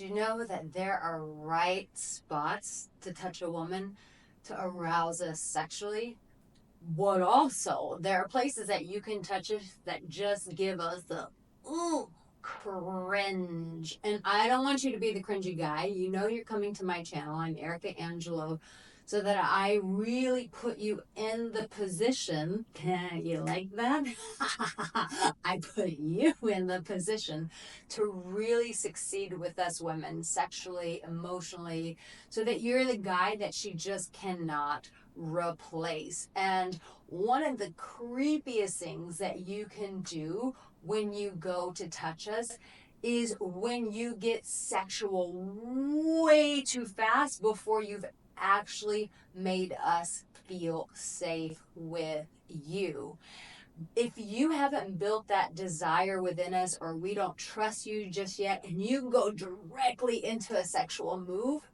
Do you know that there are right spots to touch a woman to arouse us sexually? But also, there are places that you can touch us that just give us the ooh cringe. And I don't want you to be the cringy guy. You know you're coming to my channel. I'm Arica Angelo. So that I really put you in the position. You like that? I put you in the position to really succeed with us women, sexually, emotionally, so that you're the guy that she just cannot replace. And one of the creepiest things that you can do when you go to touch us is when you get sexual way too fast before you've actually made us feel safe with you. If you haven't built that desire within us, or we don't trust you just yet, and you go directly into a sexual move,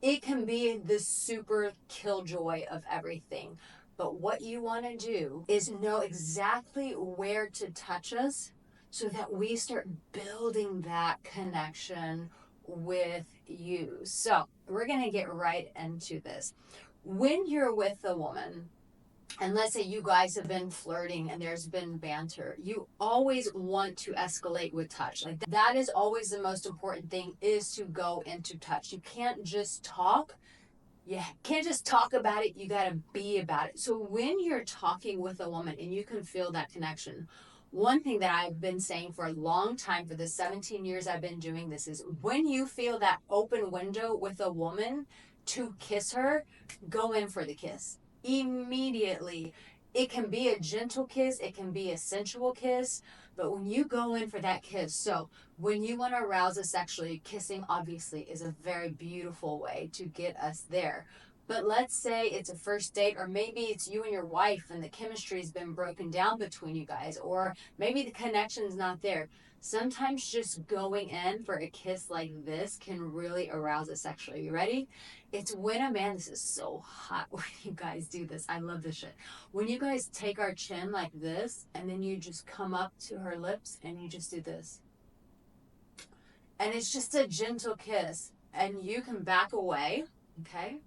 it can be the super killjoy of everything. But what you want to do is know exactly where to touch us so that we start building that connection with you. So we're going to get right into this. When you're with a woman, and let's say you guys have been flirting and there's been banter, you always want to escalate with touch. Like that is always the most important thing, is to go into touch. You can't just talk. You can't just talk about it. You got to be about it. So when you're talking with a woman and you can feel that connection, one thing that I've been saying for a long time, for the 17 years I've been doing this, is when you feel that open window with a woman to kiss her, go in for the kiss immediately. It can be a gentle kiss, it can be a sensual kiss, but when you go in for that kiss, so when you want to arouse us sexually, kissing obviously is a very beautiful way to get us there. But let's say it's a first date, or maybe it's you and your wife and the chemistry's been broken down between you guys, or maybe the connection's not there. Sometimes just going in for a kiss like this can really arouse us sexually. You ready? It's when a man, this is so hot when you guys do this. I love this shit. When you guys take our chin like this, and then you just come up to her lips and you just do this. And it's just a gentle kiss. And you can back away, okay?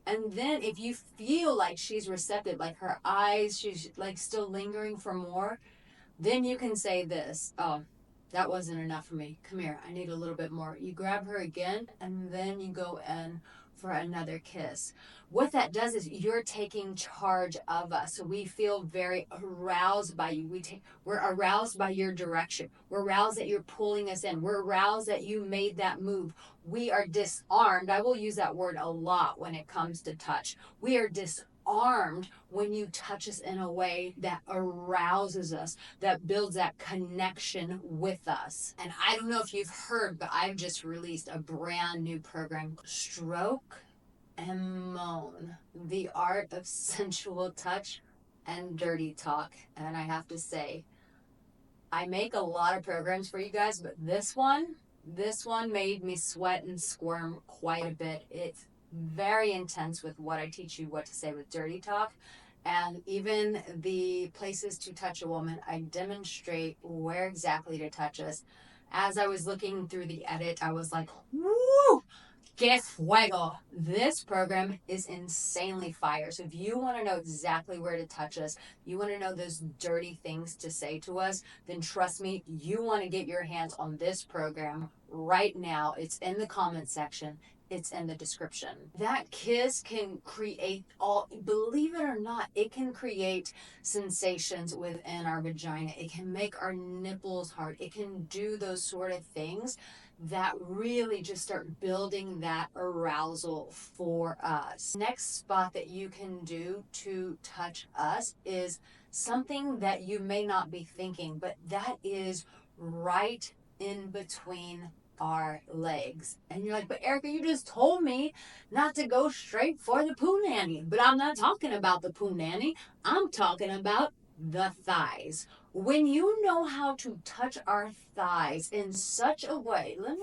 And then if you feel like she's receptive, like her eyes, she's like still lingering for more, then you can say this: oh, that wasn't enough for me. Come here, I need a little bit more. You grab her again, and then you go in for another kiss. What that does is you're taking charge of us. So we feel very aroused by you. We're aroused by your direction. We're aroused that you're pulling us in. We're aroused that you made that move. We are disarmed. I will use that word a lot when it comes to touch. We are disarmed when you touch us in a way that arouses us, that builds that connection with us. And I don't know if you've heard, but I've just released a brand new program, Stroke and Moan, the art of sensual touch and dirty talk. And I have to say, I make a lot of programs for you guys, but this one made me sweat and squirm quite a bit. It's very intense with what I teach you what to say with dirty talk. And even the places to touch a woman, I demonstrate where exactly to touch us. As I was looking through the edit, I was like, woo! Que fuego. This program is insanely fire. So if you want to know exactly where to touch us, you want to know those dirty things to say to us, then trust me, you want to get your hands on this program right now. It's in the comment section. It's in the description. That kiss can create believe it or not, it can create sensations within our vagina. It can make our nipples hard. It can do those sort of things that really just start building that arousal for us. Next spot that you can do to touch us is something that you may not be thinking, but that is right in between our legs. And you're like, but Arica, you just told me not to go straight for the poo nanny. But I'm not talking about the poo nanny. I'm talking about the thighs. When you know how to touch our thighs in such a way, let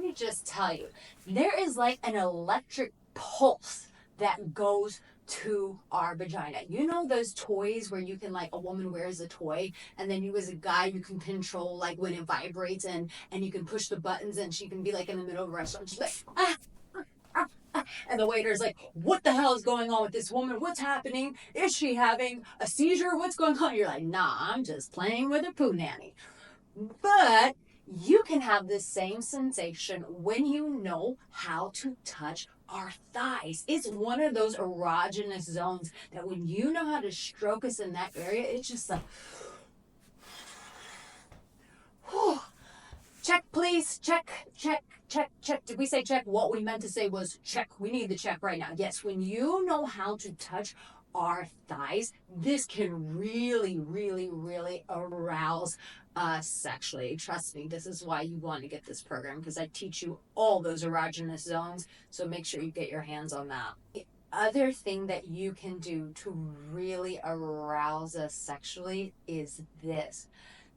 me just tell you, there is like an electric pulse that goes to our vagina. You know those toys where you can, like, a woman wears a toy and then you as a guy you can control like when it vibrates, and you can push the buttons and she can be like in the middle of a restaurant, she's like, ah, and the waiter's like, what the hell is going on with this woman? What's happening? Is she having a seizure? What's going on? You're like, nah, I'm just playing with a poo nanny. But you can have the same sensation when you know how to touch our thighs. It's one of those erogenous zones that when you know how to stroke us in that area, it's just like, whew. Check, please. Check, check, check, check. Did we say check? What we meant to say was check. We need the check right now. Yes, when you know how to touch our thighs, this can really, really, really arouse us sexually. Trust me, this is why you want to get this program, because I teach you all those erogenous zones. So make sure you get your hands on that. The other thing that you can do to really arouse us sexually is this.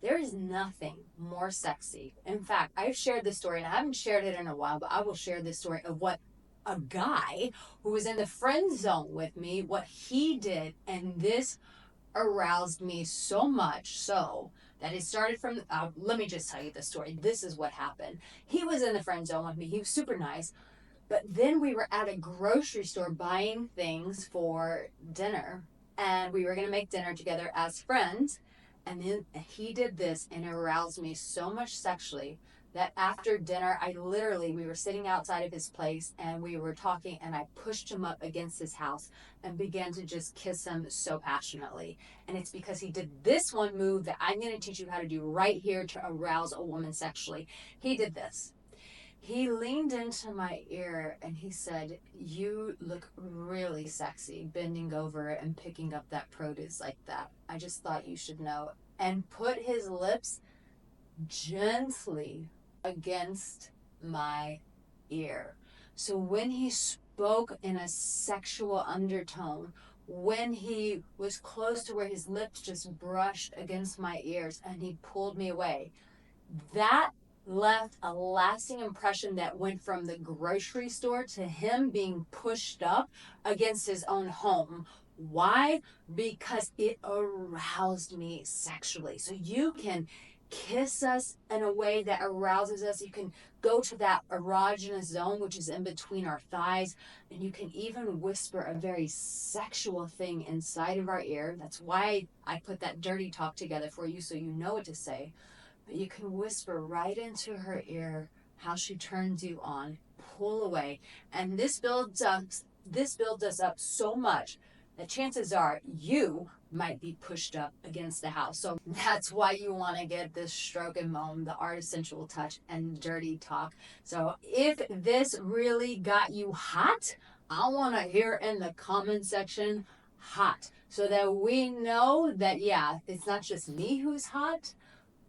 There is nothing more sexy. In fact, I've shared this story, and I haven't shared it in a while, but I will share this story of what a guy who was in the friend zone with me, what he did, and this aroused me so much so that it started from, let me just tell you the story. This is what happened. He was in the friend zone with me. He was super nice. But then we were at a grocery store buying things for dinner, and we were going to make dinner together as friends. And then he did this and it aroused me so much sexually that after dinner, we were sitting outside of his place and we were talking, and I pushed him up against his house and began to just kiss him so passionately. And it's because he did this one move that I'm going to teach you how to do right here to arouse a woman sexually. He did this. He leaned into my ear and he said, you look really sexy bending over and picking up that produce like that. I just thought you should know. And put his lips gently against my ear. So when he spoke in a sexual undertone, when he was close to where his lips just brushed against my ears and he pulled me away, that left a lasting impression that went from the grocery store to him being pushed up against his own home. Why? Because it aroused me sexually. So you can kiss us in a way that arouses us. You can go to that erogenous zone, which is in between our thighs, and you can even whisper a very sexual thing inside of our ear. That's why I put that dirty talk together for you so you know what to say. But you can whisper right into her ear how she turns you on, pull away, and this builds us up so much that chances are you might be pushed up against the house. So that's why you want to get this stroke and moan, the art of sensual touch, and dirty talk. So if this really got you hot, I want to hear in the comment section hot, so that we know that, yeah, it's not just me who's hot,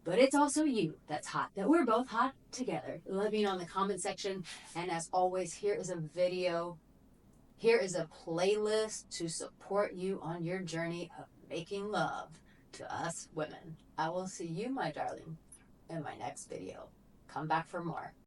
but it's also you that's hot, that we're both hot together. Let me know in the comment section. And as always, here is a video. Here is a playlist to support you on your journey of making love to us women. I will see you, my darling, in my next video. Come back for more.